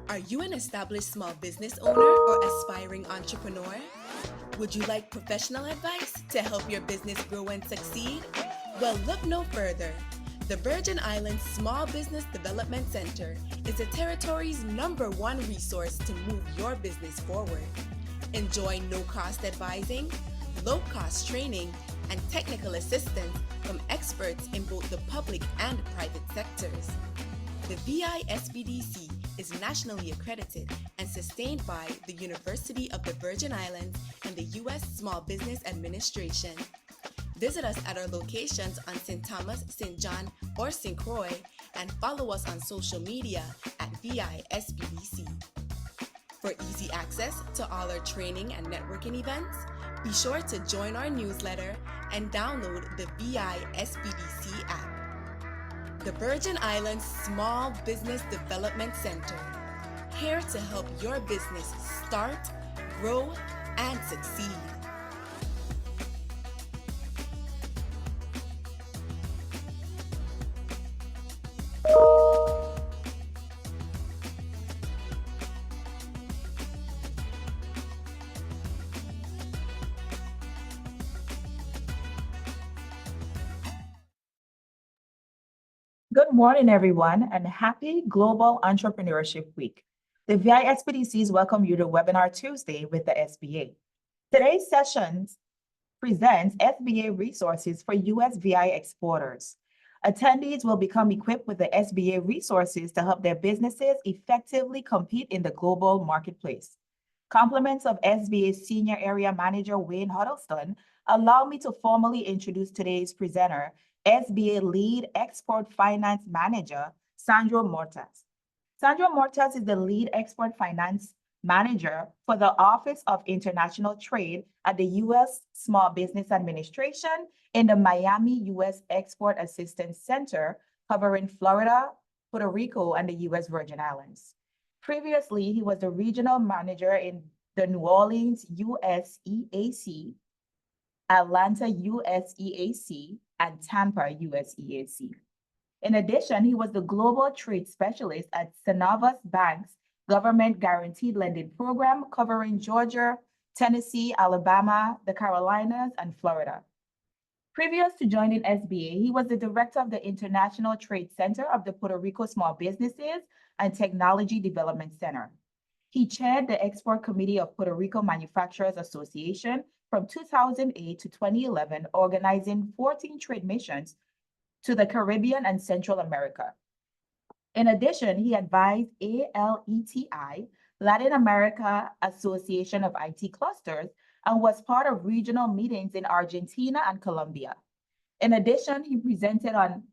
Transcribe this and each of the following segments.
Are you an established small business owner or aspiring entrepreneur? Would you like professional advice to help your business grow and succeed? Well, look no further. The Virgin Islands Small Business Development Center is the territory's #1 resource to move your business forward. Enjoy no-cost advising, low-cost training, and technical assistance from experts in both the public and private sectors. The VI SBDC is nationally accredited and sustained by the University of the Virgin Islands and the U.S. Small Business Administration. Visit us at our locations on St. Thomas, St. John, or St. Croix, and follow us on social media at VI SBDC. For easy access to all our training and networking events, be sure to join our newsletter and download the VI SBDC app. The Virgin Islands Small Business Development Center, here to help your business start, grow, and succeed. Good morning, everyone, and happy Global Entrepreneurship Week. The VI SBDCs welcome you to Webinar Tuesday with the SBA. Today's session presents SBA resources for USVI exporters. Attendees will become equipped with the SBA resources to help their businesses effectively compete in the global marketplace. Compliments of SBA Senior Area Manager Wayne Huddleston allow me to formally introduce today's presenter, SBA Lead Export Finance Manager, Sandro Mortas. Sandro Mortas is the Lead Export Finance Manager for the Office of International Trade at the U.S. Small Business Administration in the Miami U.S. Export Assistance Center, covering Florida, Puerto Rico, and the U.S. Virgin Islands. Previously, he was the Regional Manager in the New Orleans USEAC, Atlanta USEAC, and Tampa USEAC. In addition, he was the Global Trade Specialist at Synovus Bank's Government Guaranteed Lending Program, covering Georgia, Tennessee, Alabama, the Carolinas, and Florida. Previous to joining SBA, he was the Director of the International Trade Center of the Puerto Rico Small Businesses and Technology Development Center. He chaired the Export Committee of Puerto Rico Manufacturers Association from 2008 to 2011, organizing 14 trade missions to the Caribbean and Central America. In addition, he advised ALETI, Latin America Association of IT Clusters, and was part of regional meetings in Argentina and Colombia. In addition, he presented on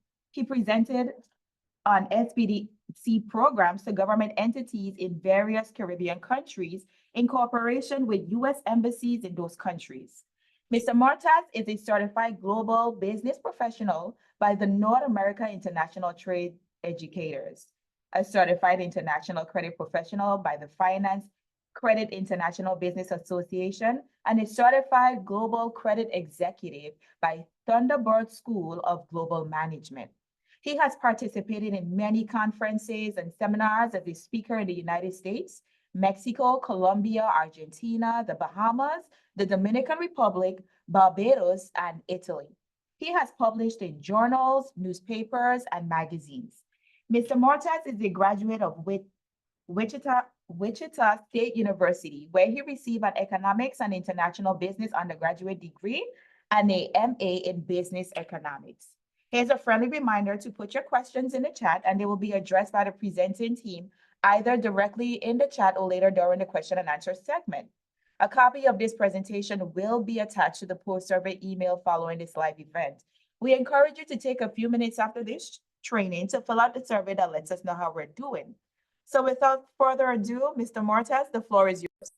SBDC programs to government entities in various Caribbean countries in cooperation with U.S. embassies in those countries. Mr. Mortas is a certified global business professional by the North America International Trade Educators, a certified international credit professional by the Finance Credit International Business Association, and a certified global credit executive by Thunderbird School of Global Management. He has participated in many conferences and seminars as a speaker in the United States, Mexico, Colombia, Argentina, the Bahamas, the Dominican Republic, Barbados, and Italy. He has published in journals, newspapers, and magazines. Mr. Mortas is a graduate of Wichita State University, where he received an economics and international business undergraduate degree and a MA in business economics. Here's a friendly reminder to put your questions in the chat, and they will be addressed by the presenting team, either directly in the chat or later during the question and answer segment. A copy of this presentation will be attached to the post-survey email following this live event. We encourage you to take a few minutes after this training to fill out the survey that lets us know how we're doing. So without further ado, Mr. Mortas, the floor is yours.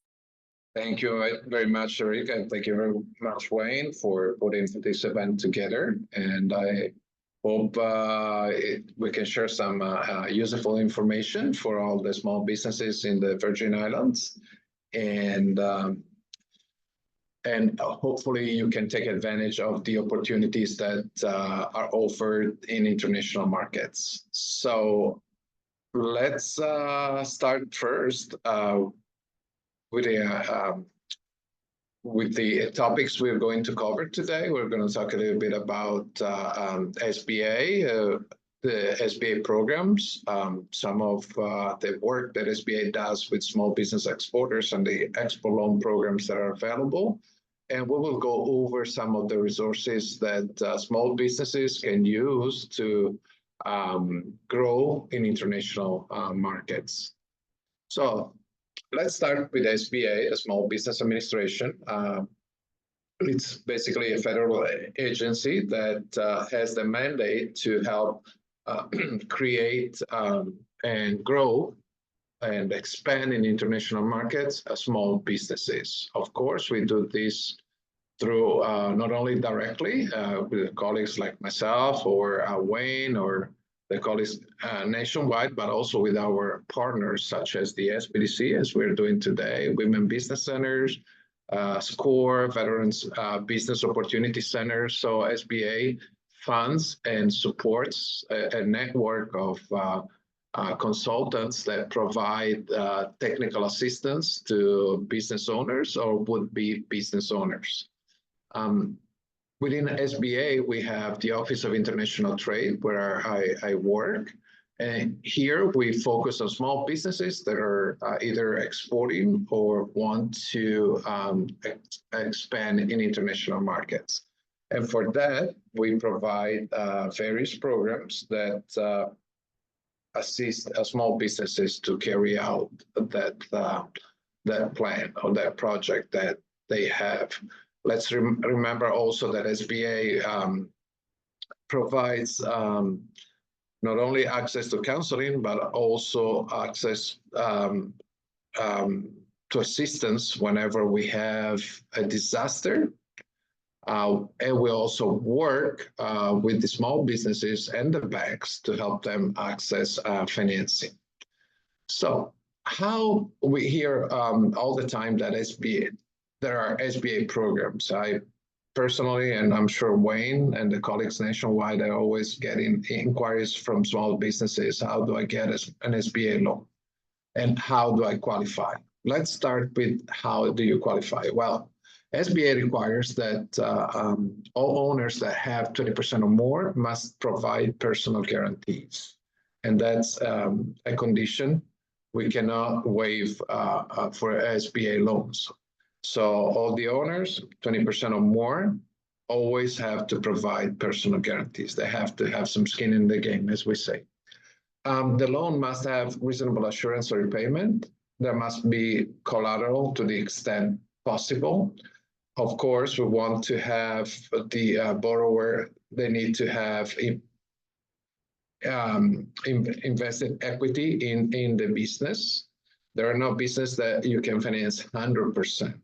Thank you very much, Erika, and thank you very much, Wayne, for putting this event together. And I hope we can share some useful information for all the small businesses in the Virgin Islands. And and hopefully you can take advantage of the opportunities that are offered in international markets. So let's start first with the topics we're going to cover today. We're going to talk a little bit about SBA, the SBA programs, some of the work that SBA does with small business exporters and the export loan programs that are available. And we will go over some of the resources that small businesses can use to grow in international markets. So let's start with SBA, the Small Business Administration. It's basically a federal agency that has the mandate to help create and grow and expand in international markets small businesses. Of course, we do this through not only directly with colleagues like myself or Wayne or the colleagues nationwide, but also with our partners such as the SBDC, as we're doing today, Women Business Centers, SCORE, Veterans Business Opportunity Centers. So SBA funds and supports a network of consultants that provide technical assistance to business owners or would-be business owners. Within SBA, we have the Office of International Trade, where I work. And here we focus on small businesses that are either exporting or want to expand in international markets. And for that, we provide various programs that assist small businesses to carry out that plan or that project that they have. Let's remember also that SBA provides not only access to counseling, but also access to assistance whenever we have a disaster. And we also work with the small businesses and the banks to help them access financing. So how we hear all the time that there are SBA programs. I personally, and I'm sure Wayne and the colleagues nationwide are always getting inquiries from small businesses. How do I get an SBA loan? And how do I qualify? Let's start with how do you qualify? Well, SBA requires that all owners that have 20% or more must provide personal guarantees. And that's a condition we cannot waive for SBA loans. So all the owners, 20% or more, always have to provide personal guarantees. They have to have some skin in the game, as we say. The loan must have reasonable assurance or repayment. There must be collateral to the extent possible. Of course, we want to have the borrower, they need to have invested equity in the business. There are no business that you can finance 100%.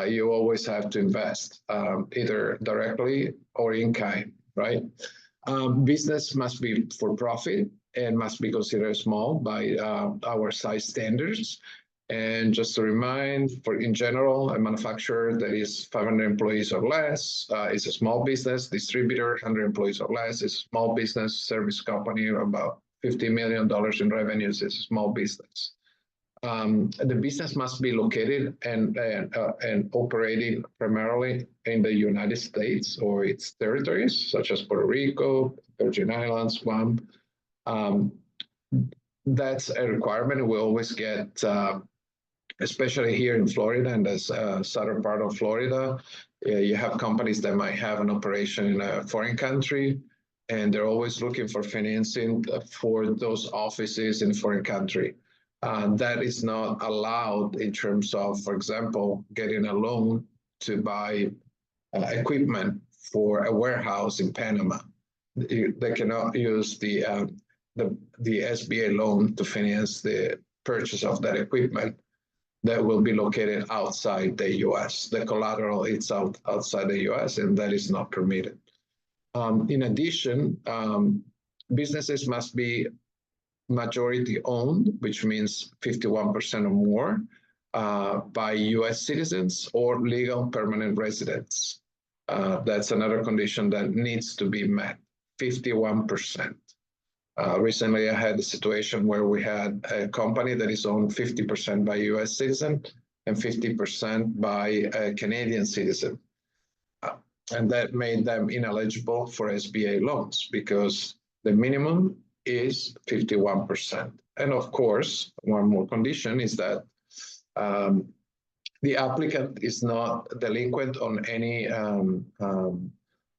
You always have to invest either directly or in kind, right? Business must be for profit and must be considered small by our size standards. And just to remind, in general, a manufacturer that is 500 employees or less is a small business. Distributor, 100 employees or less is a small business. Service company, about $50 million in revenues is a small business. The business must be located and operating primarily in the United States or its territories, such as Puerto Rico, Virgin Islands, Guam. That's a requirement we always get, especially here in Florida and the southern part of Florida. You have companies that might have an operation in a foreign country, and they're always looking for financing for those offices in a foreign country. That is not allowed in terms of, for example, getting a loan to buy equipment for a warehouse in Panama. They cannot use the SBA loan to finance the purchase of that equipment that will be located outside the U.S. The collateral is outside the U.S., and that is not permitted. In addition, businesses must be majority owned, which means 51% or more. by U.S. citizens or legal permanent residents. That's another condition that needs to be met, 51%. Recently, I had a situation where we had a company that is owned 50% by U.S. citizen and 50% by a Canadian citizen. And that made them ineligible for SBA loans because the minimum is 51%. And of course, one more condition is that the applicant is not delinquent on any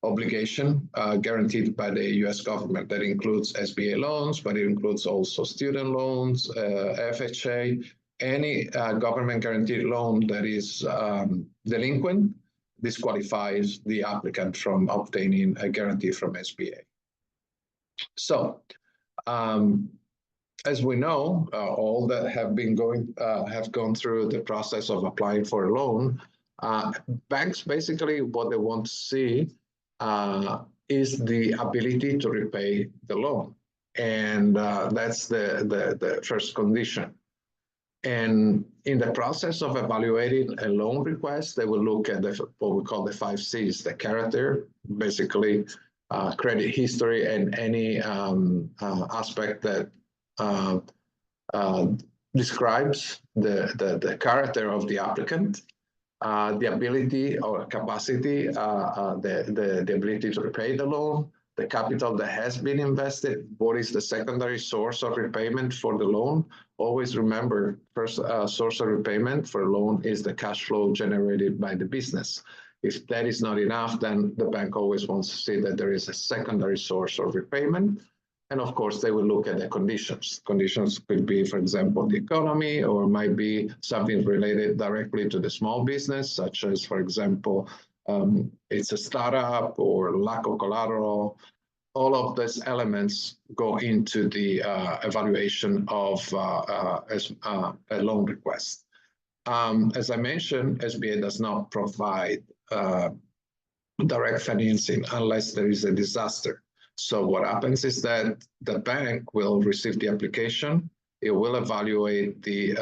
obligation guaranteed by the U.S. government. That includes SBA loans, but it includes also student loans, FHA, any government guaranteed loan that is delinquent disqualifies the applicant from obtaining a guarantee from SBA. So, as we know, all that have gone through the process of applying for a loan. Banks basically what they want to see is the ability to repay the loan, and that's the first condition. And in the process of evaluating a loan request, they will look at what we call the 5 C's, the character, basically credit history, and any aspect that describes the character of the applicant, the ability or capacity, the ability to repay the loan, the capital that has been invested, what is the secondary source of repayment for the loan. Always remember, first source of repayment for a loan is the cash flow generated by the business. If that is not enough, then the bank always wants to see that there is a secondary source of repayment. And of course, they will look at the conditions. Conditions could be, for example, the economy, or might be something related directly to the small business, such as, for example, it's a startup or lack of collateral. All of these elements go into the evaluation of a loan request. As I mentioned, SBA does not provide direct financing unless there is a disaster. So what happens is that the bank will receive the application, it will evaluate the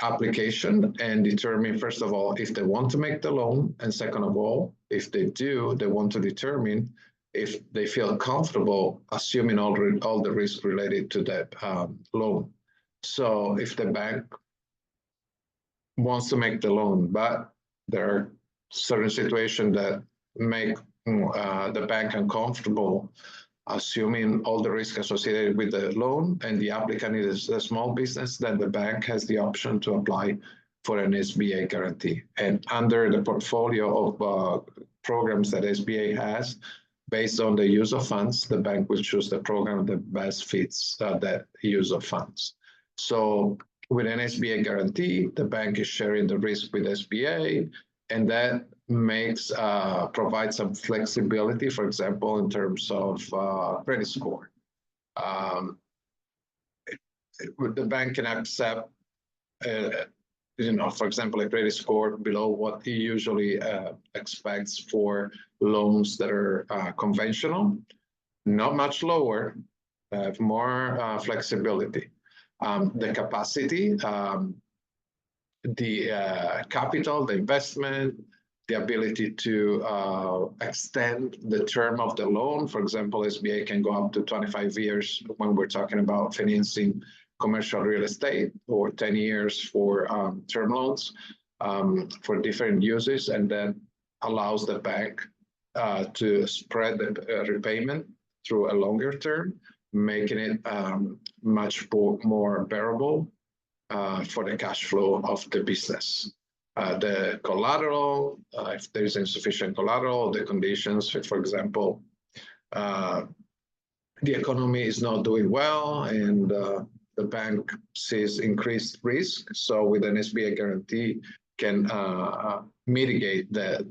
application and determine, first of all, if they want to make the loan, and second of all, if they do, they want to determine if they feel comfortable assuming all the risk related to that loan. So if the bank wants to make the loan, but there are certain situations that make the bank uncomfortable assuming all the risk associated with the loan, and the applicant is a small business, then the bank has the option to apply for an SBA guarantee. And under the portfolio of programs that SBA has, based on the use of funds, the bank will choose the program that best fits that use of funds. So with an SBA guarantee, the bank is sharing the risk with SBA, and that provides some flexibility, for example, in terms of credit score. The bank can accept, for example, a credit score below what he usually expects for loans that are conventional, not much lower, have more flexibility. The capacity, the capital, the investment, the ability to extend the term of the loan. For example, SBA can go up to 25 years when we're talking about financing commercial real estate, or 10 years for term loans for different uses, and then allows the bank to spread the repayment through a longer term, making it much more bearable for the cash flow of the business. The collateral, if there is insufficient collateral, the conditions, for example, the economy is not doing well, and the bank sees increased risk. So with an SBA guarantee, can mitigate the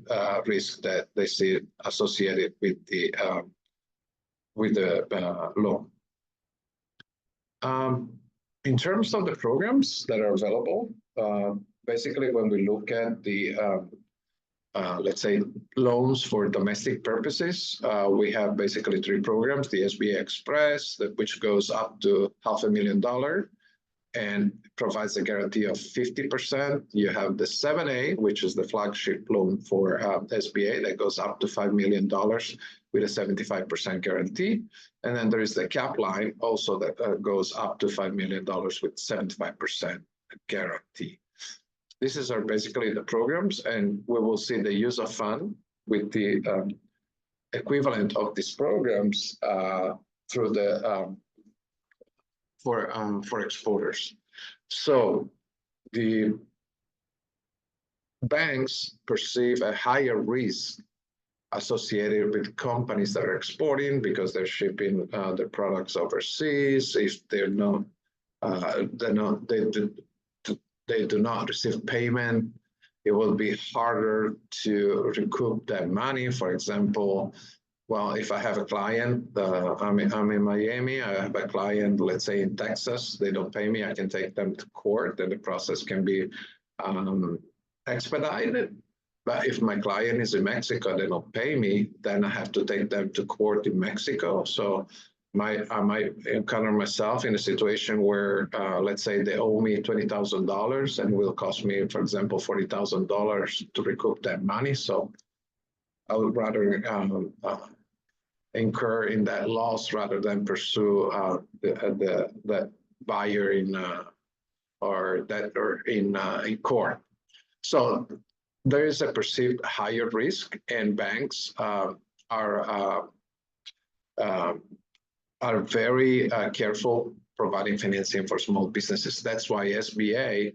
risk that they see associated with the loan. In terms of the programs that are available, basically, when we look at the, let's say, loans for domestic purposes, we have basically 3 programs: the SBA Express, which goes up to $500,000, and provides a guarantee of 50%. You have the 7A, which is the flagship loan for SBA that goes up to $5 million with a 75% guarantee. And then there is the cap line also that goes up to $5 million with 75% guarantee. This is basically the programs, and we will see the use of fund with the equivalent of these programs through the for exporters. So the banks perceive a higher risk associated with companies that are exporting because they're shipping their products overseas. If they do not receive payment, it will be harder to recoup that money. For example, well, if I have a client, I'm in Miami, I have a client, let's say in Texas, they don't pay me, I can take them to court and the process can be expedited. But if my client is in Mexico, they don't pay me, then I have to take them to court in Mexico. So I might encounter myself in a situation where, let's say they owe me $20,000 and it will cost me, for example, $40,000 to recoup that money. So I would rather incur in that loss rather than pursue the buyer in court. So there is a perceived higher risk, and banks are very careful providing financing for small businesses. That's why SBA,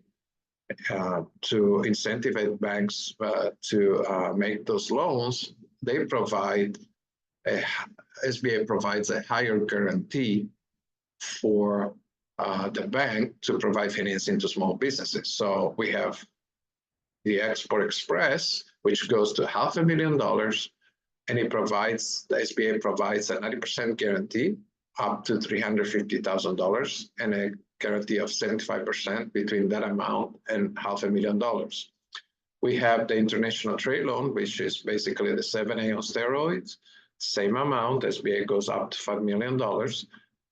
to incentivize banks to make those loans, SBA provides a higher guarantee for the bank to provide financing to small businesses. So we have the Export Express, which goes to $500,000, and the SBA provides a 90% guarantee up to $350,000 and a guarantee of 75% between that amount and $500,000. We have the International Trade Loan, which is basically the 7A on steroids. Same amount, SBA goes up to $5 million,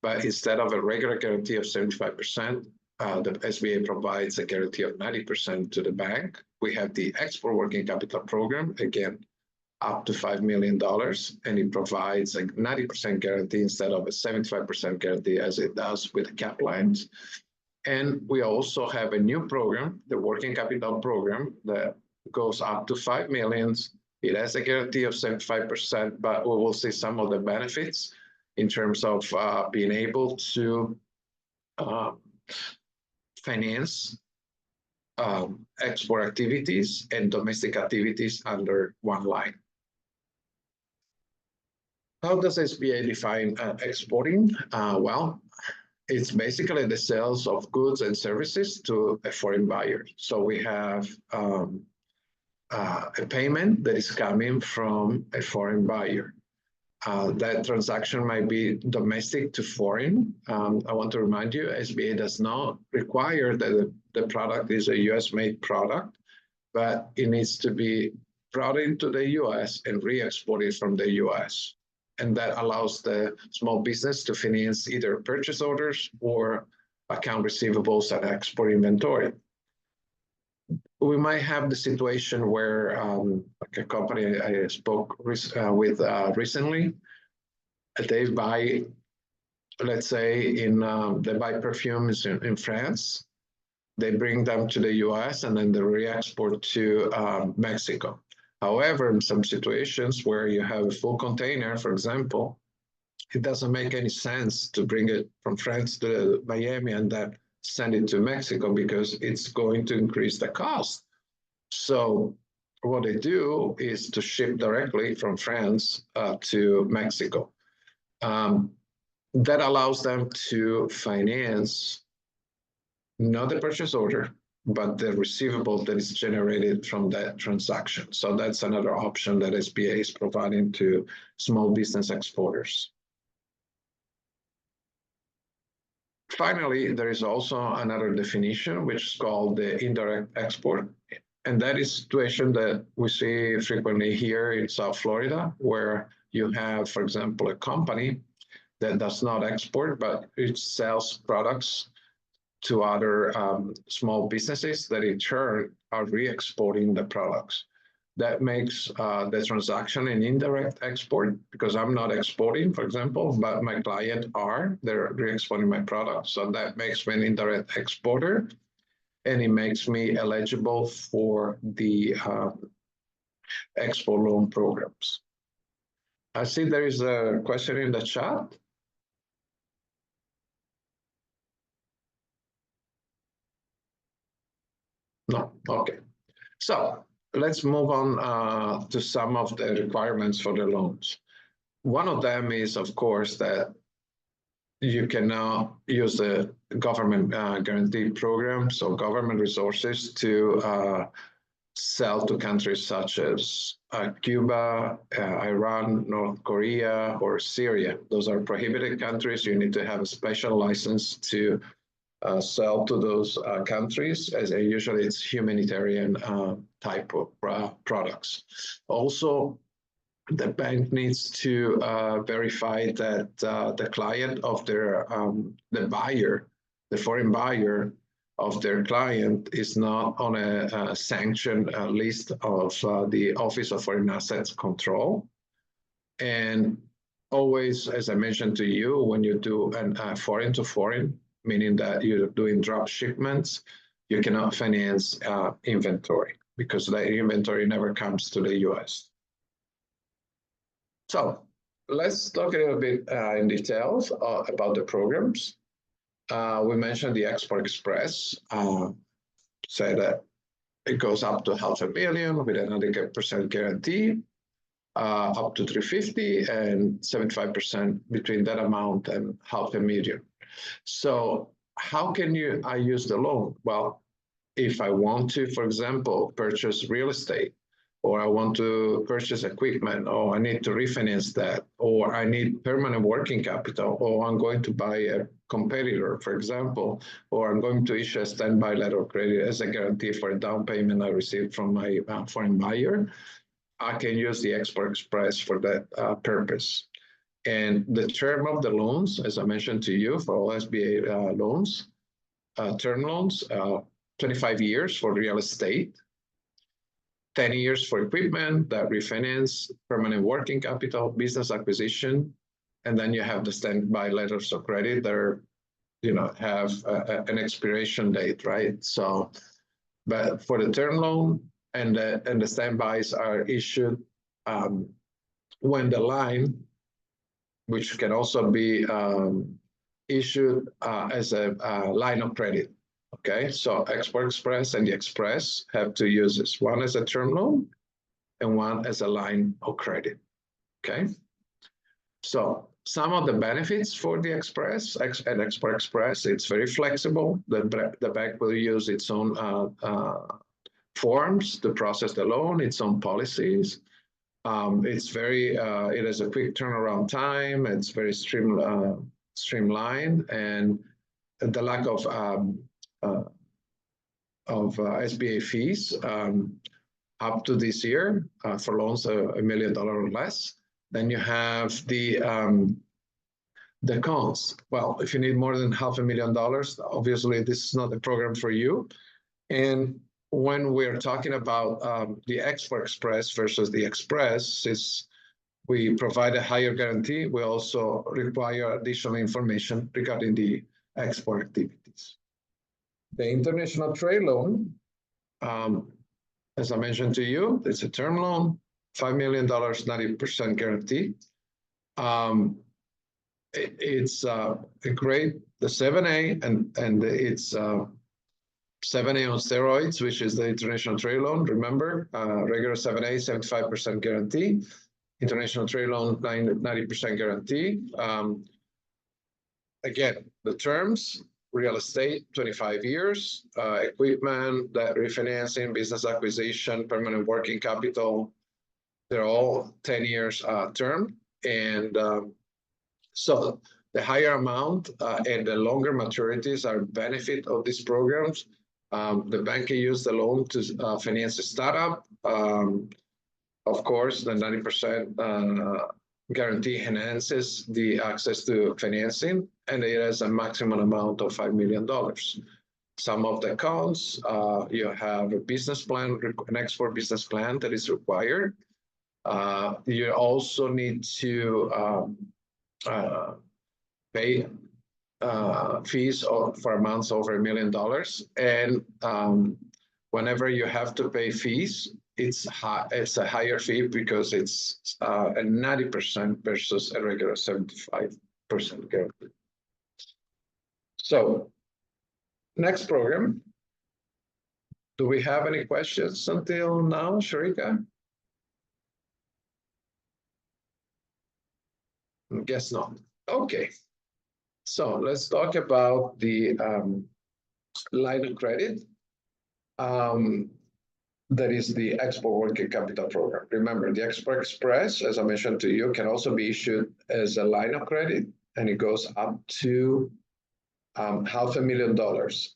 but instead of a regular guarantee of 75%, the SBA provides a guarantee of 90% to the bank. We have the Export Working Capital Program, again, up to $5 million, and it provides a 90% guarantee instead of a 75% guarantee as it does with the cap lines. And we also have a new program, the Working Capital Program, that goes up to $5 million. It has a guarantee of 75%, but we will see some of the benefits in terms of being able to finance export activities and domestic activities under one line. How does SBA define exporting? Well, it's basically the sales of goods and services to a foreign buyer. So we have a payment that is coming from a foreign buyer. That transaction might be domestic to foreign. I want to remind you, SBA does not require that the product is a US-made product, but it needs to be brought into the US and re-exported from the US. And that allows the small business to finance either purchase orders or account receivables and export inventory. We might have the situation where like a company I spoke with recently, they buy, let's say, they buy perfumes in France, they bring them to the US, and then they re-export to Mexico. However, in some situations where you have a full container, for example, it doesn't make any sense to bring it from France to Miami and then send it to Mexico because it's going to increase the cost. So what they do is to ship directly from France to Mexico. That allows them to finance not the purchase order, but the receivable that is generated from that transaction. So that's another option that SBA is providing to small business exporters. Finally, there is also another definition, which is called the indirect export. And that is a situation that we see frequently here in South Florida, where you have, for example, a company that does not export, but it sells products to other small businesses that in turn are re-exporting the products. That makes the transaction an indirect export because I'm not exporting, for example, but my client are. They're re-exporting my product. So that makes me an indirect exporter, and it makes me eligible for the export loan programs. I see there is a question in the chat. No, okay. So let's move on to some of the requirements for the loans. One of them is, of course, that you can now use the government guarantee program, so government resources to sell to countries such as Cuba, Iran, North Korea, or Syria. Those are prohibited countries. You need to have a special license to sell to those countries, as usually it's humanitarian type of products. Also, the bank needs to verify that the client of their, the buyer, the foreign buyer of their client is not on a sanctioned list of the Office of Foreign Assets Control. And always, as I mentioned to you, when you do a foreign to foreign, meaning that you're doing drop shipments, you cannot finance inventory because the inventory never comes to the US. So let's talk a little bit in details about the programs. We mentioned the Export Express, say that it goes up to $500,000 with a 90% guarantee, up to 350 and 75% between that amount and $500,000. So how can I use the loan? Well, if I want to, for example, purchase real estate, or I want to purchase equipment, or I need to refinance that, or I need permanent working capital, or I'm going to buy a competitor, for example, or I'm going to issue a standby letter of credit as a guarantee for a down payment I received from my foreign buyer, I can use the Export Express for that purpose. And the term of the loans, as I mentioned to you, for all SBA loans, term loans, 25 years for real estate, 10 years for equipment, that refinance, permanent working capital, business acquisition, and then you have the standby letters of credit that are, have an expiration date, right? So, but for the term loan and the standbys are issued when the line, which can also be issued as a line of credit. Okay, so Export Express and the Express have two uses, one as a term loan and one as a line of credit. Okay, so some of the benefits for the Express and Export Express, it's very flexible. The bank will use its own forms to process the loan, its own policies. It's very, it has a quick turnaround time. It's very streamlined, and the lack of SBA fees up to this year for loans $1 million or less. Then you have the cons. Well, if you need more than $500,000, obviously this is not the program for you. And when we're talking about the Export Express versus the Express, we provide a higher guarantee. We also require additional information regarding the export activities. The international trade loan, as I mentioned to you, it's a term loan, $5 million, 90% guarantee. It's a great, the 7A, and it's 7A on steroids, which is the international trade loan. Remember, regular 7A, 75% guarantee. International trade loan, 90% guarantee. Again, the terms, real estate, 25 years, equipment, debt refinancing, business acquisition, permanent working capital, they're all 10 years term. And so the higher amount and the longer maturities are benefit of these programs. The bank can use the loan to finance a startup. Of course, the 90% guarantee enhances the access to financing, and it has a maximum amount of $5 million. Some of the cons, you have a business plan, an export business plan that is required. You also need to pay fees for amounts over $1 million. And whenever you have to pay fees, it's a higher fee because it's a 90% versus a regular 75% guarantee. So next program. Do we have any questions until now, Sharika? Guess not. Okay. So let's talk about the line of credit. That is the Export Working Capital Program. Remember, the Export Express, as I mentioned to you, can also be issued as a line of credit, and it goes up to $500,000.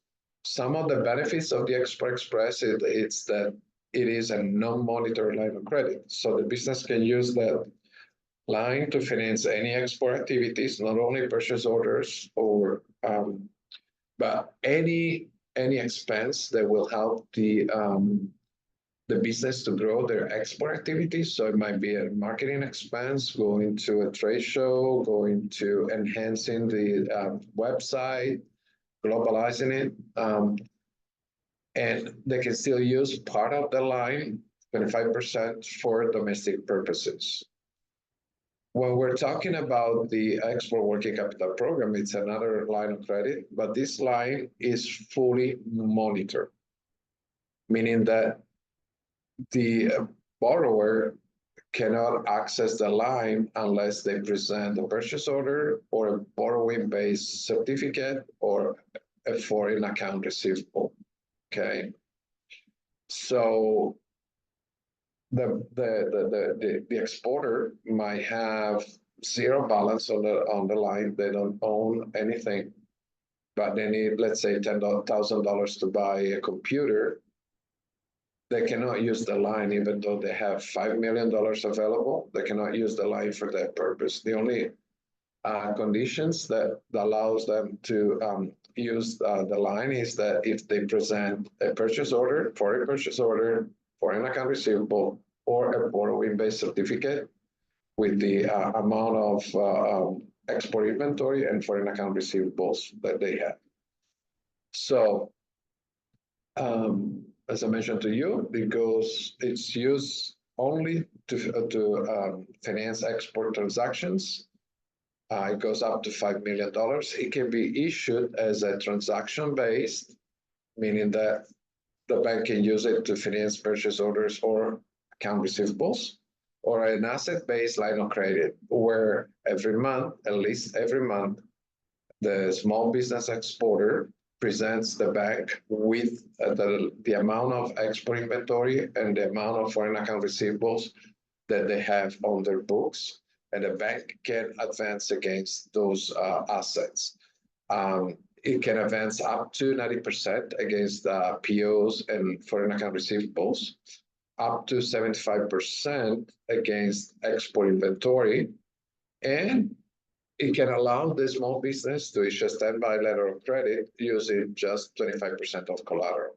Some of the benefits of the Export Express it's that it is a non-monetary line of credit. So the business can use that line to finance any export activities, not only purchase orders or but any expense that will help the business to grow their export activities. So it might be a marketing expense, going to a trade show, going to enhancing the website, globalizing it. And they can still use part of the line, 25%, for domestic purposes. When we're talking about the Export Working Capital Program, it's another line of credit, but this line is fully monitored, meaning that the borrower cannot access the line unless they present a purchase order or a borrowing-based certificate or a foreign account receivable. Okay, so the exporter might have zero balance on the line. They don't own anything, but they need, let's say, $10,000 to buy a computer. They cannot use the line even though they have $5 million available. They cannot use the line for that purpose. The only conditions that allows them to use the line is that if they present a purchase order, foreign purchase order, foreign account receivable, or a borrowing-based certificate with the amount of export inventory and foreign account receivables that they have. So, as I mentioned to you, it's used only to finance export transactions. It goes up to $5 million. It can be issued as a transaction-based, meaning that the bank can use it to finance purchase orders or account receivables, or an asset-based line of credit, where every month, at least every month, the small business exporter presents the bank with the amount of export inventory and the amount of foreign account receivables that they have on their books, and the bank can advance against those assets. It can advance up to 90% against POs and foreign account receivables, up to 75% against export inventory, and it can allow the small business to issue a standby letter of credit using just 25% of collateral.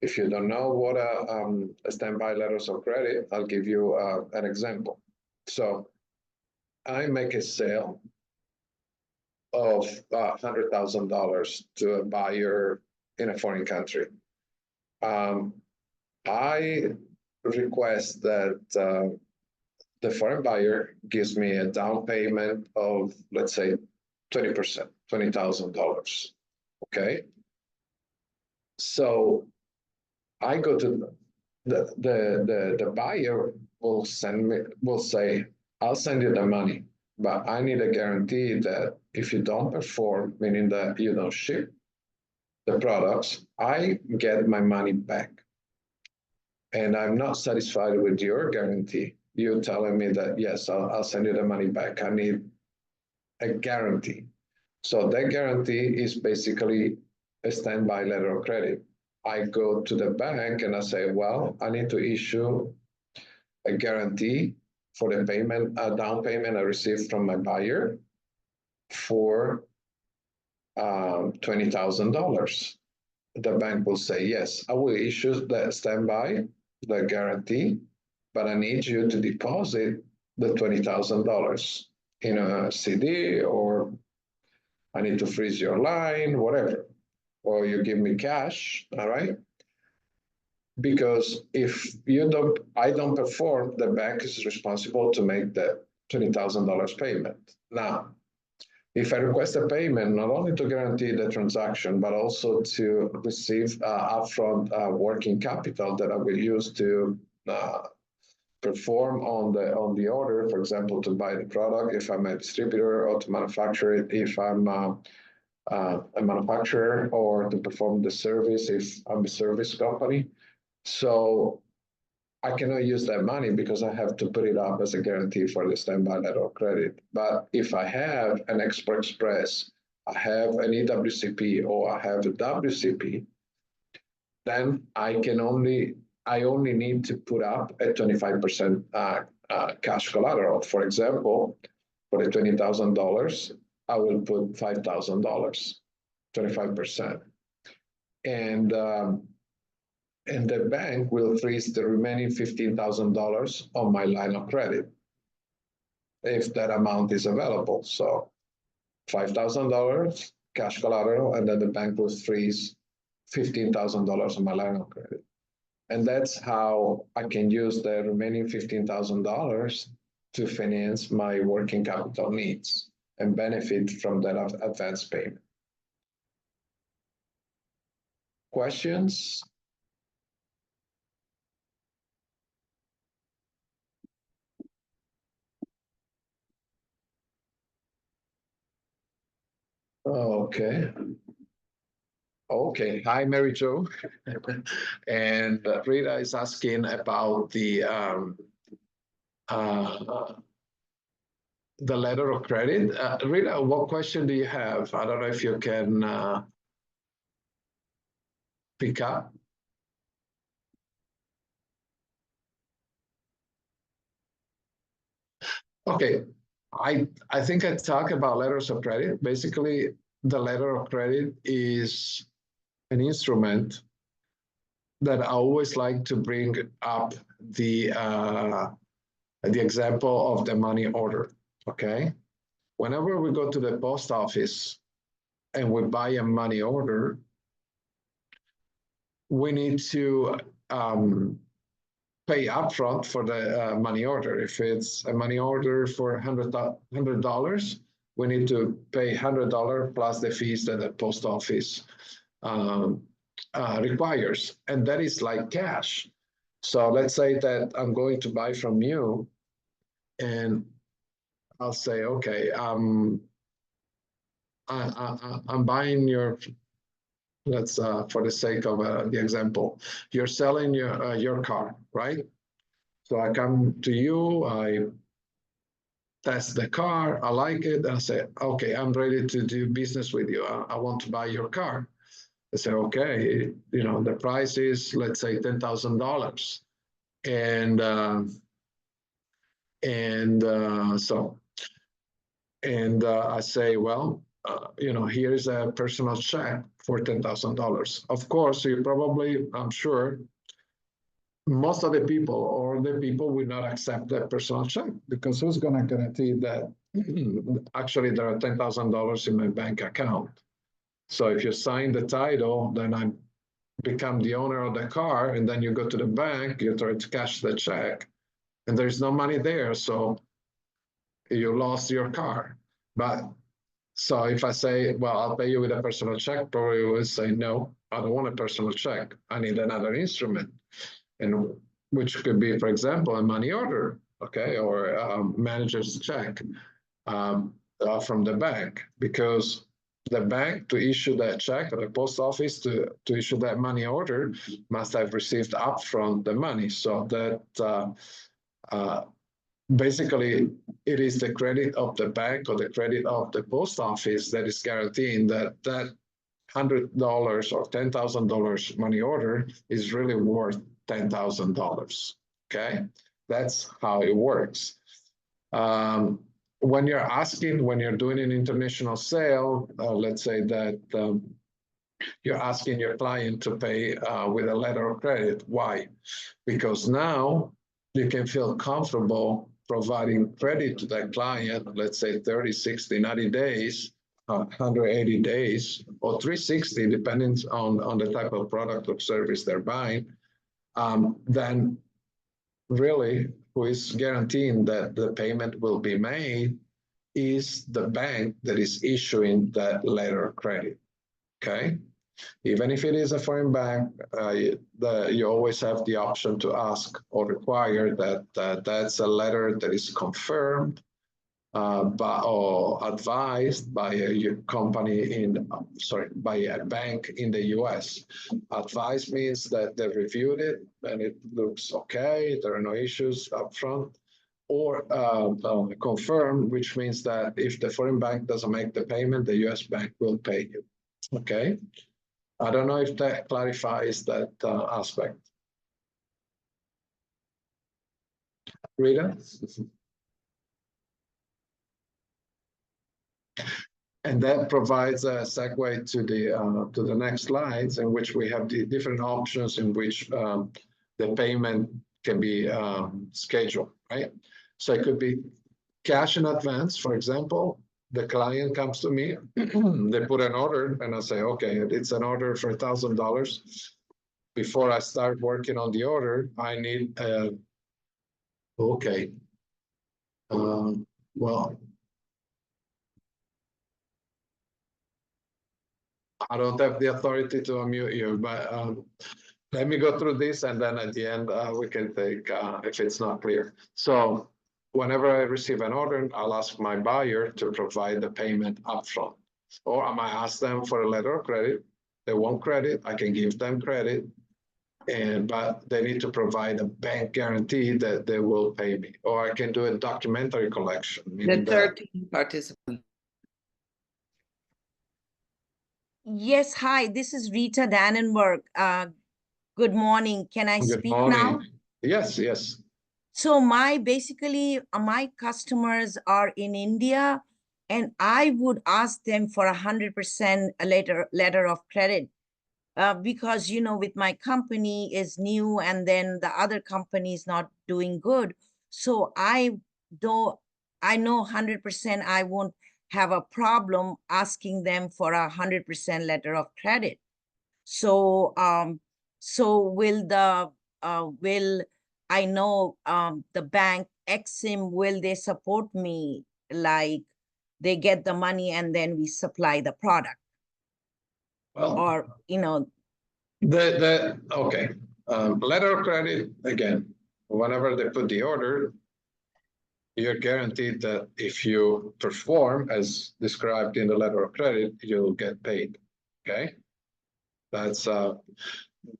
If you don't know what a standby letters of credit, I'll give you an example. So I make a sale of $100,000 to a buyer in a foreign country. I request that the foreign buyer gives me a down payment of, let's say, 20%, $20,000. Okay. So I go to the buyer will say, I'll send you the money, but I need a guarantee that if you don't perform, meaning that you don't ship the products, I get my money back. And I'm not satisfied with your guarantee. You're telling me that, yes, I'll send you the money back. I need a guarantee. So that guarantee is basically a standby letter of credit. I go to the bank and I say, well, I need to issue a guarantee for the payment, a down payment I received from my buyer for $20,000. The bank will say, yes, I will issue the standby, the guarantee, but I need you to deposit the $20,000 in a CD, or I need to freeze your line, whatever, or you give me cash, all right? Because if I don't perform, the bank is responsible to make the $20,000 payment. Now, if I request a payment, not only to guarantee the transaction, but also to receive upfront working capital that I will use to perform on the order, for example, to buy the product if I'm a distributor, or to manufacture it if I'm a manufacturer, or to perform the service if I'm a service company. So I cannot use that money because I have to put it up as a guarantee for the standby letter of credit. But if I have an Export Express, I have an EWCP, or I have a WCP, then I only need to put up a 25% cash collateral. For example, for the $20,000, I will put $5,000, 25%. And the bank will freeze the remaining $15,000 on my line of credit if that amount is available. So $5,000 cash collateral, and then the bank will freeze $15,000 on my line of credit. And that's how I can use the remaining $15,000 to finance my working capital needs and benefit from that advance payment. Questions? Okay. Okay. Hi, Mary Jo. And Rita is asking about the letter of credit. Rita, what question do you have? I don't know if you can pick up. Okay. I think I talk about letters of credit. Basically, the letter of credit is an instrument that I always like to bring up the example of the money order. Okay. Whenever we go to the post office and we buy a money order, we need to pay upfront for the money order. If it's a money order for $100, we need to pay $100 plus the fees that the post office requires, and that is like cash. So let's say that I'm going to buy from you, and I'll say, okay, I'm buying your. Let's for the sake of the example, you're selling your car, right? So I come to you, I test the car, I like it, and I say, okay, I'm ready to do business with you. I want to buy your car. I say, okay, the price is, let's say, $10,000, and I say, well, here's a personal check for $10,000. Of course, you probably, I'm sure, most of the people will not accept that personal check, because who's going to guarantee that actually there are $10,000 in my bank account? So if you sign the title, then I become the owner of the car, and then you go to the bank, you try to cash the check, and there's no money there, so you lost your car. But so if I say, well, I'll pay you with a personal check, probably you will say, no, I don't want a personal check. I need another instrument, and which could be, for example, a money order, okay, or a manager's check from the bank, because the bank, to issue that check, or the post office to issue that money order, must have received upfront the money. So that basically, it is the credit of the bank or the credit of the post office that is guaranteeing that $100 or $10,000 money order is really worth $10,000. Okay, that's how it works. when you're doing an international sale, let's say that you're asking your client to pay with a letter of credit. Why? Because now you can feel comfortable providing credit to that client, let's say 30, 60, 90 days, 180 days, or 360, depending on the type of product or service they're buying, then really who is guaranteeing that the payment will be made is the bank that is issuing that letter of credit, okay? Even if it is a foreign bank, you always have the option to ask or require that that's a letter that is confirmed or advised by a company by a bank in the US. Advised means that they reviewed it and it looks okay, there are no issues up front. Or confirmed, which means that if the foreign bank doesn't make the payment, the US bank will pay you, okay? I don't know if that clarifies that aspect. Rita? And that provides a segue to the next slides, in which we have the different options in which the payment can be scheduled, right? So it could be cash in advance, for example. The client comes to me, they put an order, and I say, okay, it's an order for $1,000. Before I start working on the order, I need, okay, well, I don't have the authority to unmute you, but let me go through this, and then at the end, we can take, if it's not clear. So whenever I receive an order, I'll ask my buyer to provide the payment upfront. Or I might ask them for a letter of credit. They want credit, I can give them credit, but they need to provide a bank guarantee that they will pay me. Or I can do a documentary collection. The 13th participant. Yes, hi, this is Rita Dannenberg. Good morning. Can I Good speak morning. now? Yes, yes. So basically, my customers are in India, and I would ask them for 100% a letter of credit. Because, with my company is new and then the other company is not doing good. So I know 100% I won't have a problem asking them for 100% letter of credit. So, will I know the bank Exim, will they support me? Like they get the money and then we supply the product? Well, Or, okay. Letter of credit, again, whenever they put the order, you're guaranteed that if you perform as described in the letter of credit, you'll get paid, okay? That's, the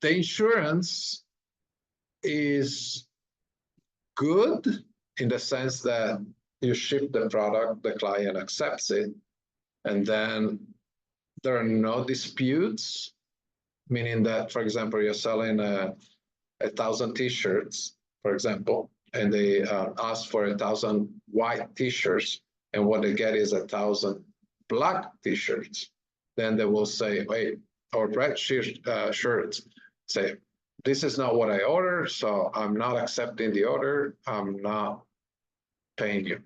insurance is good in the sense that you ship the product, the client accepts it, and then there are no disputes, meaning that, for example, you're selling 1,000 t-shirts, for example, and they ask for 1,000 white t-shirts, and what they get is 1,000 black t-shirts. Then they will say, wait, or red shirts, say, this is not what I ordered, so I'm not accepting the order, I'm not paying you.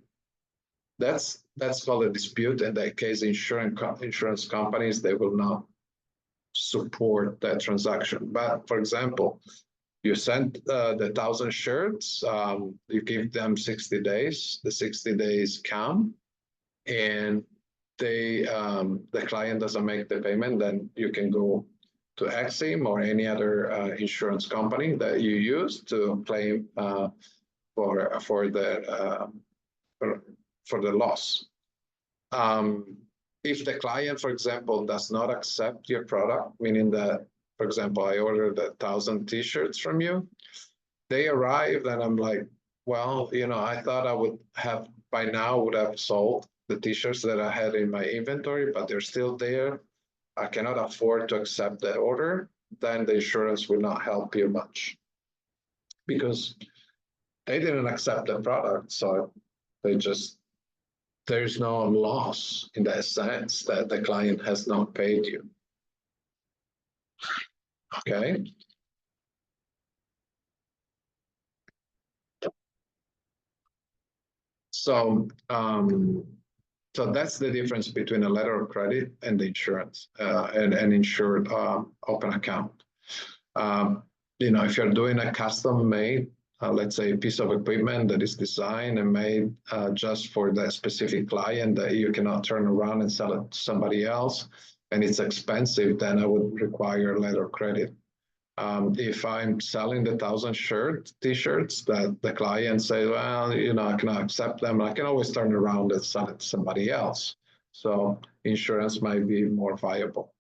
That's called a dispute. In that case, insurance companies, they will not support that transaction. But for example, you send the 1,000 shirts, you give them 60 days, the 60 days come, and the client doesn't make the payment, then you can go to Exim or any other insurance company that you use to claim for the loss. If the client, for example, does not accept your product, meaning that, for example, I ordered 1,000 t-shirts from you, they arrive and I'm like, well, I thought I would have, by now would have sold the t-shirts that I had in my inventory, but they're still there. I cannot afford to accept the order. Then the insurance will not help you much because they didn't accept the product. So they just there's no loss in that sense that the client has not paid you. Okay. So, so that's the difference between a letter of credit and the insurance and an insured open account. You know, if you're doing a custom made, let's say, piece of equipment that is designed and made just for the specific client that you cannot turn around and sell it to somebody else, and it's expensive, then I would require a letter of credit. If I'm selling the 1,000 t-shirts that the client says, well, you know, I cannot accept them, I can always turn around and sell it to somebody else. So insurance might be more viable.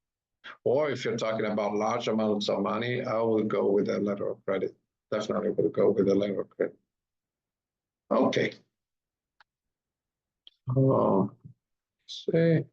Or if you're talking about large amounts of money, I would go with a letter of credit. Definitely would go with a letter of credit. Okay. Oh, see.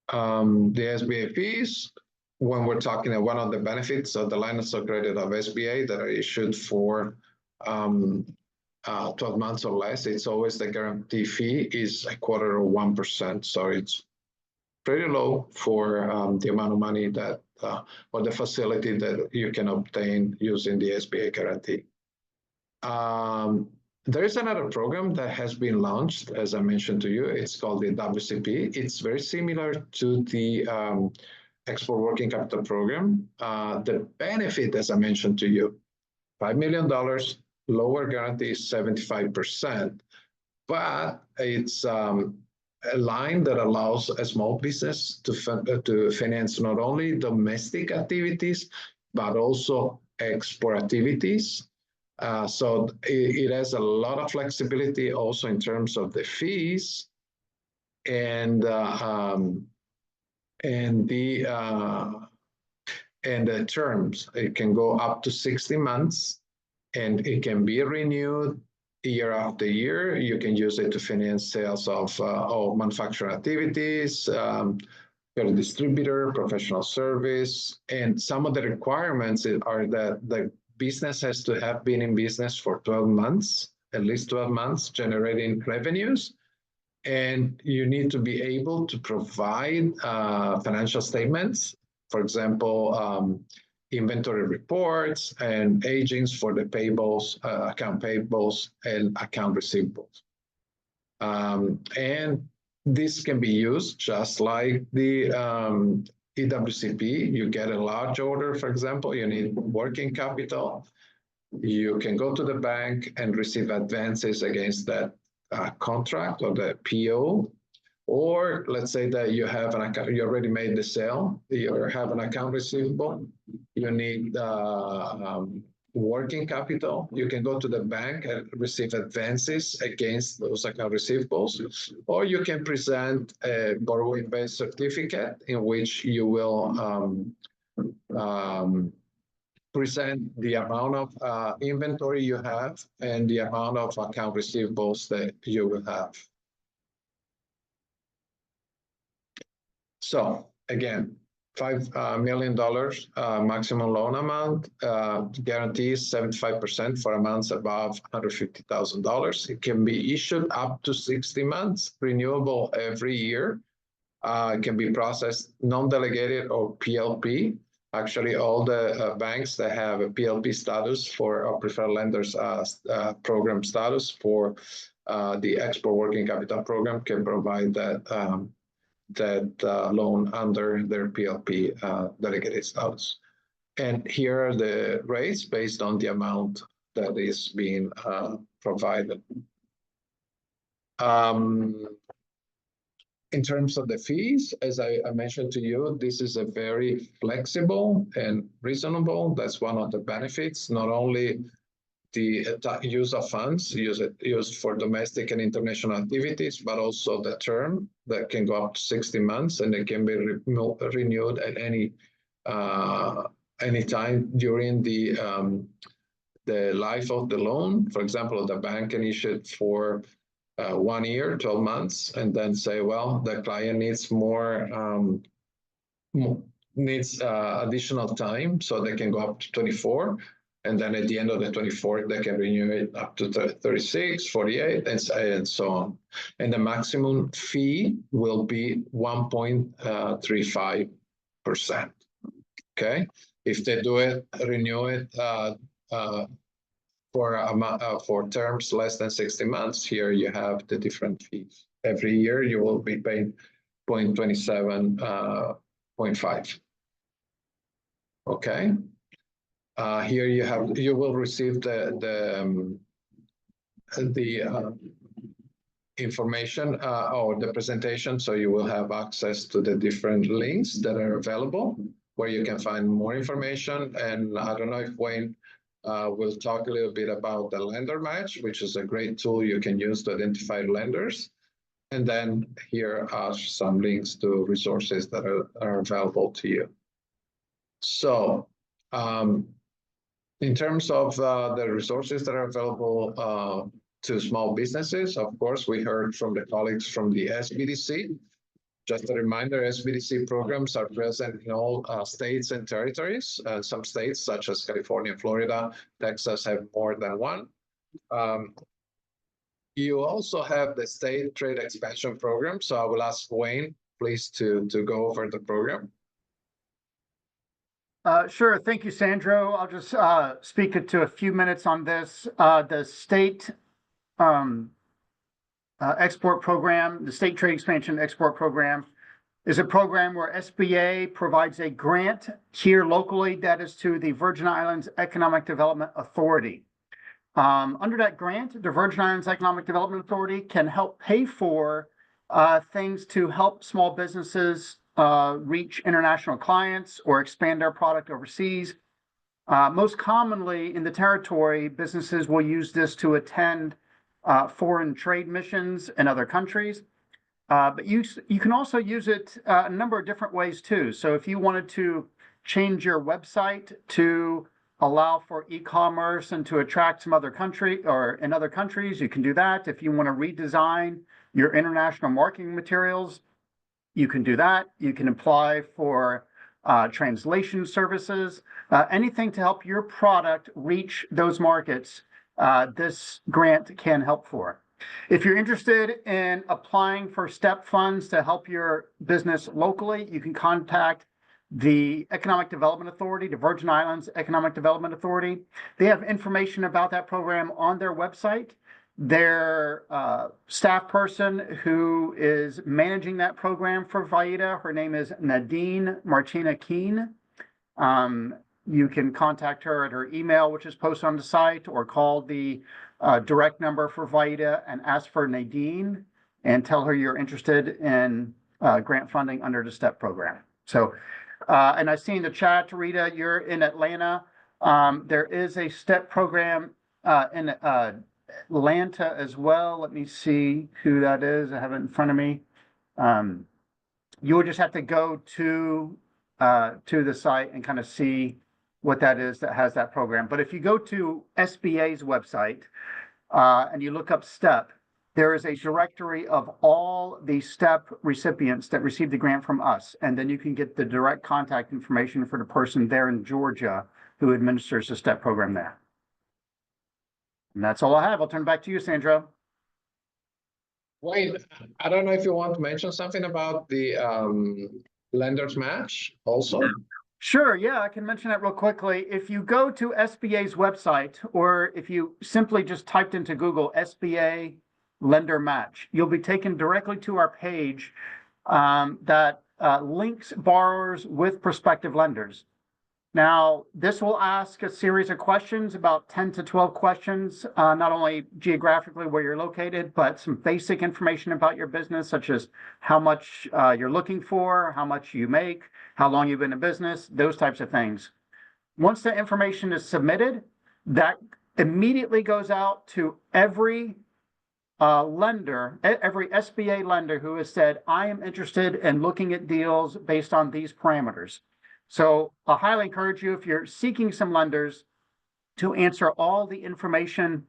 The SBA fees, when we're talking about one of the benefits of the lines of credit of SBA that are issued for 12 months or less, it's always the guarantee fee is 0.25%. So it's pretty low for the amount of money that or the facility that you can obtain using the SBA guarantee. There is another program that has been launched, as I mentioned to you. It's called the WCP. It's very similar to the Export Working Capital Program. The benefit, as I mentioned to you, $5 million, lower guarantee is 75%, but it's a line that allows a small business to finance not only domestic activities, but also export activities. So it has a lot of flexibility also in terms of the fees and the terms. It can go up to 60 months, and it can be renewed year after year. You can use it to finance sales of manufacturing activities, you're a distributor, professional service, and some of the requirements are that the business has to have been in business for 12 months, at least 12 months, generating revenues. And you need to be able to provide financial statements, for example, inventory reports and agings for the payables, account payables, and account receivables. And this can be used just like the EWCP. You get a large order, for example, you need working capital. You can go to the bank and receive advances against that contract or the PO. Or let's say that you have an account, you already made the sale, you have an account receivable, you need working capital. You can go to the bank and receive advances against those account receivables, or you can present a borrowing base certificate in which you will present the amount of inventory you have and the amount of account receivables that you will have. So again, $5 million maximum loan amount, guarantees 75% for amounts above $150,000. It can be issued up to 60 months, renewable every year. It can be processed non-delegated or PLP. Actually, all the banks that have a PLP status for preferred lenders program status for the Export Working Capital Program can provide that loan under their PLP delegated status. And here are the rates based on the amount that is being provided. In terms of the fees, as I mentioned to you, this is a very flexible and reasonable. That's one of the benefits, not only the use of funds used for domestic and international activities, but also the term that can go up to 60 months, and it can be renewed at any time during the life of the loan. For example, the bank can issue it for 1 year, 12 months, and then say, well, the client needs additional time, so they can go up to 24. And then at the end of the 24th, they can renew it up to 36, 48, and so on. And the maximum fee will be 1.35%. Okay, if they do it, renew it for terms less than 60 months, here you have the different fees. Every year you will be paying 0.27.5. Okay. Here you will receive the information or the presentation, so you will have access to the different links that are available where you can find more information. And I don't know if Wayne will talk a little bit about the lender match, which is a great tool you can use to identify lenders. And then here are some links to resources that are available to you. So in terms of the resources that are available to small businesses, of course, we heard from the colleagues from the SBDC. Just a reminder, SBDC programs are present in all states and territories. Some states, such as California, Florida, Texas, have more than one. You also have the state trade expansion program. So I will ask Wayne, please, to go over the program. Sure. Thank you, Sandro. I'll just speak to a few minutes on this. The state export program, the State Trade Expansion Export Program, is a program where SBA provides a grant here locally that is to the Virgin Islands Economic Development Authority. Under that grant, the Virgin Islands Economic Development Authority can help pay for things to help small businesses reach international clients or expand their product overseas. Most commonly in the territory, businesses will use this to attend foreign trade missions in other countries. But you can also use it a number of different ways too. So if you wanted to change your website to allow for e-commerce and to attract some other country or in other countries, you can do that. If you want to redesign your international marketing materials, you can do that. You can apply for translation services, anything to help your product reach those markets. This grant can help for. If you're interested in applying for STEP funds to help your business locally, you can contact the Economic Development Authority, the Virgin Islands Economic Development Authority. They have information about that program on their website. Their staff person who is managing that program for VITA, her name is Nadine Martina Keen. You can contact her at her email, which is posted on the site, or call the direct number for VITA and ask for Nadine and tell her you're interested in grant funding under the STEP program. So, and I see in the chat, Rita, you're in Atlanta. There is a STEP program in Atlanta as well. Let me see who that is. I have it in front of me. You would just have to go to the site and kind of see what that is that has that program. But if you go to SBA's website and you look up STEP, there is a directory of all the STEP recipients that received the grant from us. And then you can get the direct contact information for the person there in Georgia who administers the STEP program there. And that's all I have. I'll turn it back to you, Sandro. Wayne, I don't know if you want to mention something about the lenders match also. Sure, yeah, I can mention that real quickly. If you go to SBA's website, or if you simply just typed into Google SBA lender match, you'll be taken directly to our page that links borrowers with prospective lenders. Now, this will ask a series of questions, about 10 to 12 questions, not only geographically where you're located, but some basic information about your business, such as how much you're looking for, how much you make, how long you've been in business, those types of things. Once the information is submitted, that immediately goes out to every lender, every SBA lender who has said, I am interested in looking at deals based on these parameters. So I highly encourage you, if you're seeking some lenders, to answer all the information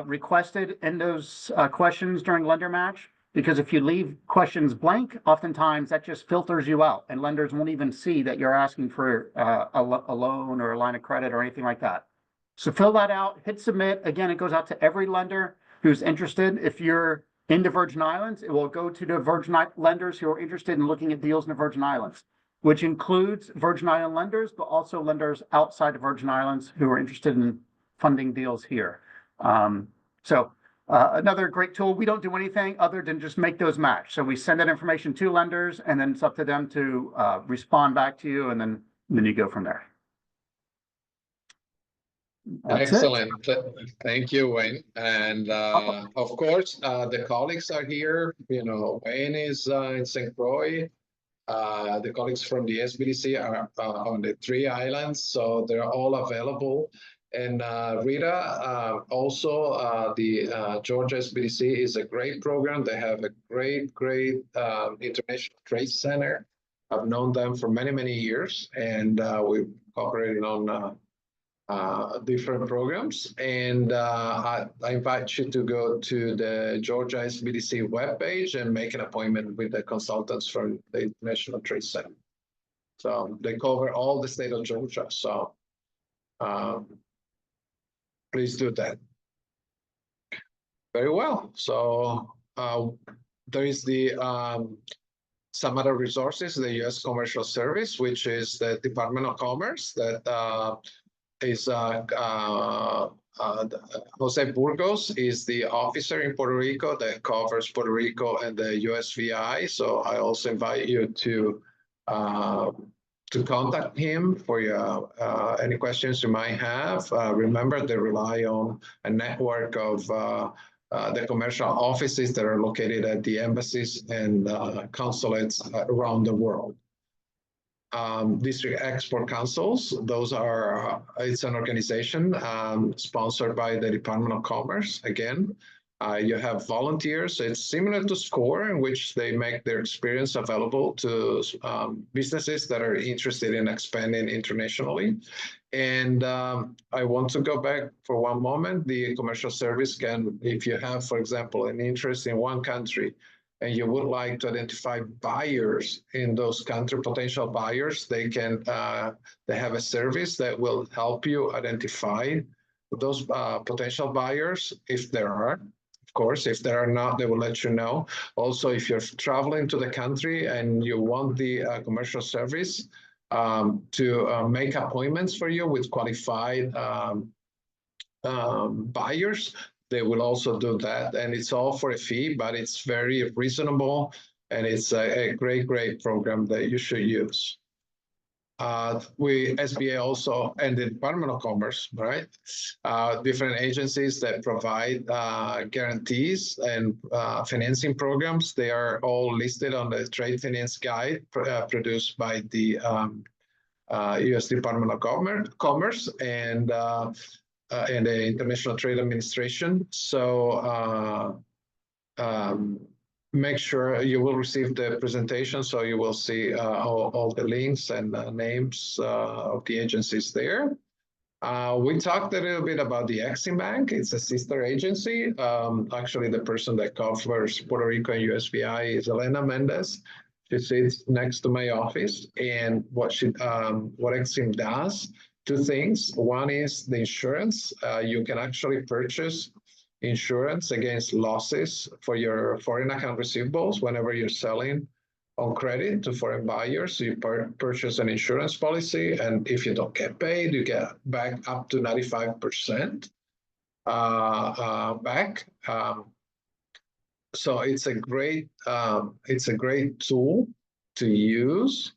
requested in those questions during lender match, because if you leave questions blank, oftentimes that just filters you out, and lenders won't even see that you're asking for a loan or a line of credit or anything like that. So fill that out, hit submit. Again, it goes out to every lender who's interested. If you're in the Virgin Islands, it will go to the lenders who are interested in looking at deals in the Virgin Islands, which includes Virgin Island lenders, but also lenders outside the Virgin Islands who are interested in funding deals here. Another great tool. We don't do anything other than just make those match. So we send that information to lenders, and then it's up to them to respond back to you, and then you go from there. That's Excellent. Thank you, Wayne. And of course, the colleagues are here. You know, Wayne is in St. Croix. The colleagues from the SBDC are on the 3 islands, so they're all available. And Rita, also the Georgia SBDC is a great program. They have a great international trade center. I've known them for many, many years, and we've cooperated on different programs. And I invite you to go to the Georgia SBDC webpage and make an appointment with the consultants from the International Trade Center. So they cover all the state of Georgia. So please do that. Very well. So there is the some other resources, the U.S. Commercial Service, which is the Department of Commerce that is Jose Burgos is the officer in Puerto Rico that covers Puerto Rico and the USVI. So I also invite you to contact him for your any questions you might have. Remember, they rely on a network of the commercial offices that are located at the embassies and consulates around the world. District Export Councils, those are, it's an organization sponsored by the Department of Commerce. Again, you have volunteers. It's similar to SCORE, in which they make their experience available to businesses that are interested in expanding internationally. And I want to go back for one moment. The commercial service can, if you have, for example, an interest in one country, and you would like to identify buyers in those country, potential buyers, they can, they have a service that will help you identify those potential buyers, if there are. Of course, if there are not, they will let you know. Also, if you're traveling to the country and you want the commercial service to make appointments for you with qualified buyers, they will also do that, and it's all for a fee, but it's very reasonable, and it's a great program that you should use. We, SBA also, and the Department of Commerce, right? Different agencies that provide guarantees and financing programs. They are all listed on the Trade Finance Guide produced by the U.S. Department of Commerce and the International Trade Administration. So make sure you will receive the presentation, so you will see all the links and names of the agencies there. We talked a little bit about the Exim Bank. It's a sister agency. Actually, the person that covers Puerto Rico and USVI is Elena Mendez. She sits next to my office, and what Exim does, 2 things. One is the insurance. You can actually purchase insurance against losses for your foreign account receivables whenever you're selling on credit to foreign buyers. You purchase an insurance policy, and if you don't get paid, you get back up to 95% back. So it's a great tool to use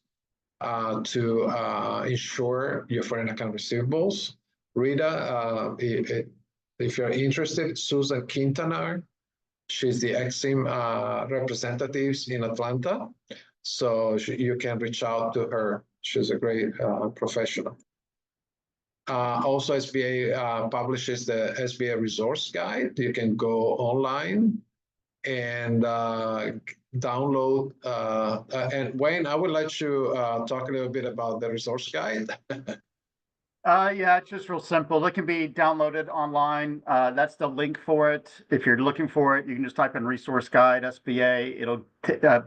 to insure your foreign account receivables. Rita, if you're interested, Susan Quintanar, she's the Exim representatives in Atlanta. So you can reach out to her. She's a great professional. Also, SBA publishes the SBA Resource Guide. You can go online and download. And Wayne, I would let you talk a little bit about the resource guide. Yeah, it's just real simple. It can be downloaded online. That's the link for it. If you're looking for it, you can just type in Resource Guide SBA. It'll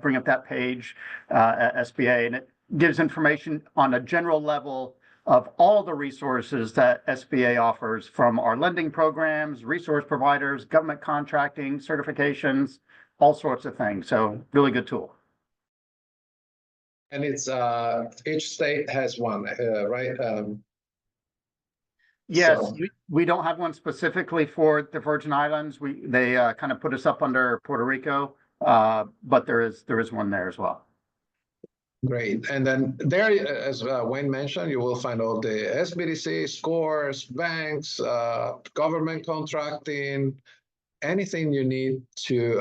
bring up that page at SBA, and it gives information on a general level of all the resources that SBA offers, from our lending programs, resource providers, government contracting, certifications, all sorts of things. So really good tool. And it's each state has one, right? Yes, So- we don't have one specifically for the Virgin Islands. They kind of put us up under Puerto Rico, but there is one there as well. Great. And then there, as Wayne mentioned, you will find all the SBDC scores, banks, government contracting, anything you need to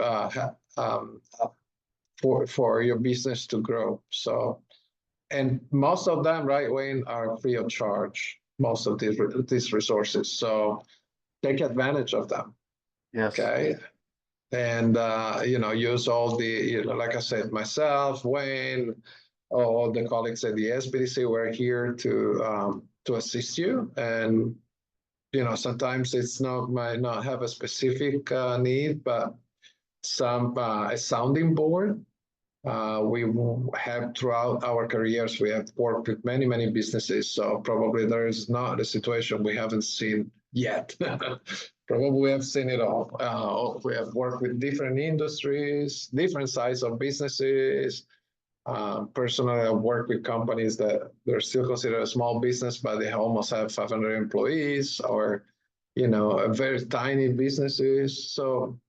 for your business to grow. So, and most of them, right, Wayne, are free of charge. Most of these resources. So take advantage of them. Yes. Okay. And use all the, like I said, myself, Wayne, all the colleagues at the SBDC, we're here to assist you. And sometimes might not have a specific need, but a sounding board. We have throughout our careers, we have worked with many, many businesses. So probably there is not a situation we haven't seen yet. Probably we have seen it all. We have worked with different industries, different sizes of businesses. Personally, I've worked with companies that they're still considered a small business, but they almost have 500 employees, or very tiny businesses. So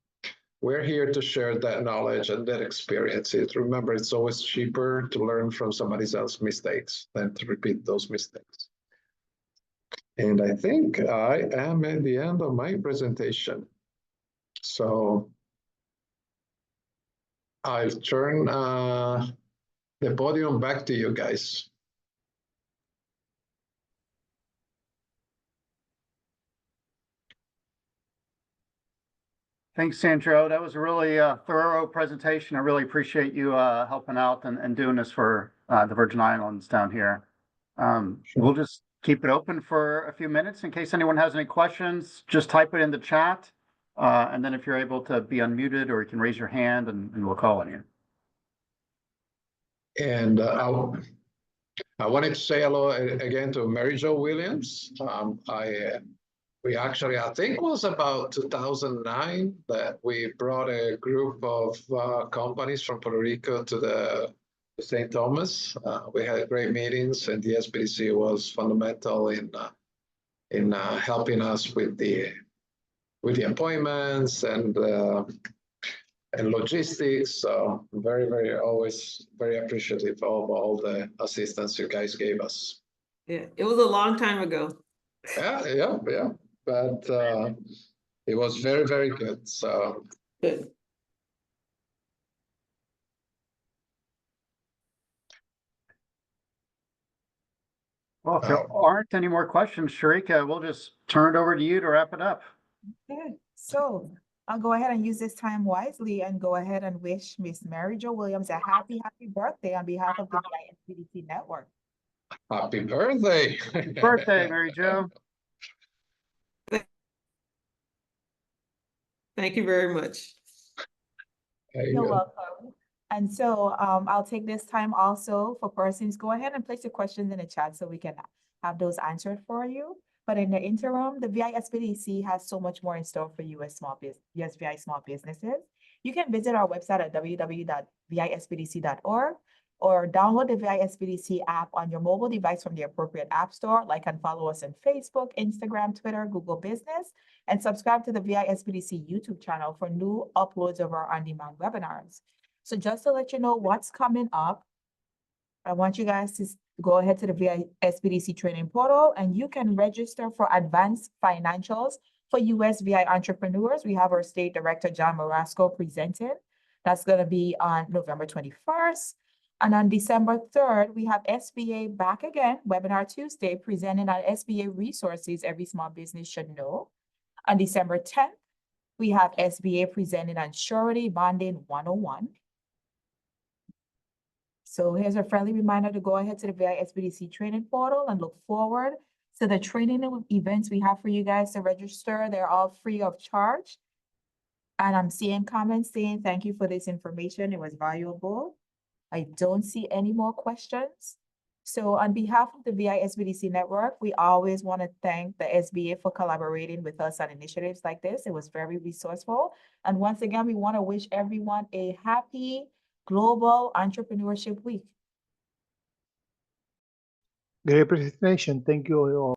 we're here to share that knowledge and that experience. Remember, it's always cheaper to learn from somebody else's mistakes than to repeat those mistakes. And I think I am at the end of my presentation. So I'll turn the podium back to you guys. Thanks, Sandro. That was a really thorough presentation. I really appreciate you helping out and doing this for the Virgin Islands down here. We'll just keep it open for a few minutes in case anyone has any questions. Just type it in the chat. And then if you're able to be unmuted, or you can raise your hand and we'll call on you. And I wanted to say hello again to Mary Jo Williams. We actually, I think it was about 2009 that we brought a group of companies from Puerto Rico to the St. Thomas. We had great meetings, and the SBDC was fundamental in helping us with the appointments and logistics. So always very appreciative of all the assistance you guys gave us. Yeah, it was a long time ago. Yeah. But it was very, very good. So Good. Well, if there aren't any more questions, Sharika, we'll just turn it over to you to wrap it up. Okay, so I'll go ahead and use this time wisely and go ahead and wish Miss Mary Jo Williams a happy birthday on behalf of the SBDC network. happy birthday. Birthday, Mary Jo. Thank you very much. You're welcome. And so I'll take this time also for persons, go ahead and place your questions in the chat so we can have those answered for you. But in the interim, the VI SBDC has so much more in store for you as USVI small businesses. You can visit our website at www.visbdc.org or download the VI SBDC app on your mobile device from the appropriate app store. Like and follow us on Facebook, Instagram, Twitter, Google Business, and subscribe to the VI SBDC YouTube channel for new uploads of our on-demand webinars. So just to let you know what's coming up, I want you guys to go ahead to the VI SBDC training portal, and you can register for advanced financials for USVI entrepreneurs. We have our State Director, John Marasco, presenting. That's going to be on November 21st. And on December 3rd, we have SBA back again, Webinar Tuesday, presenting on SBA resources every small business should know. On December 10th, we have SBA presenting on Surety Bonding 101. So here's a friendly reminder to go ahead to the VI SBDC training portal and look forward to the training events we have for you guys to register. They're all free of charge. And I'm seeing comments saying, thank you for this information. It was valuable. I don't see any more questions. So on behalf of the VI SBDC network, we always want to thank the SBA for collaborating with us on initiatives like this. It was very resourceful. And once again, we want to wish everyone a happy Global Entrepreneurship Week. Great presentation. Thank you all.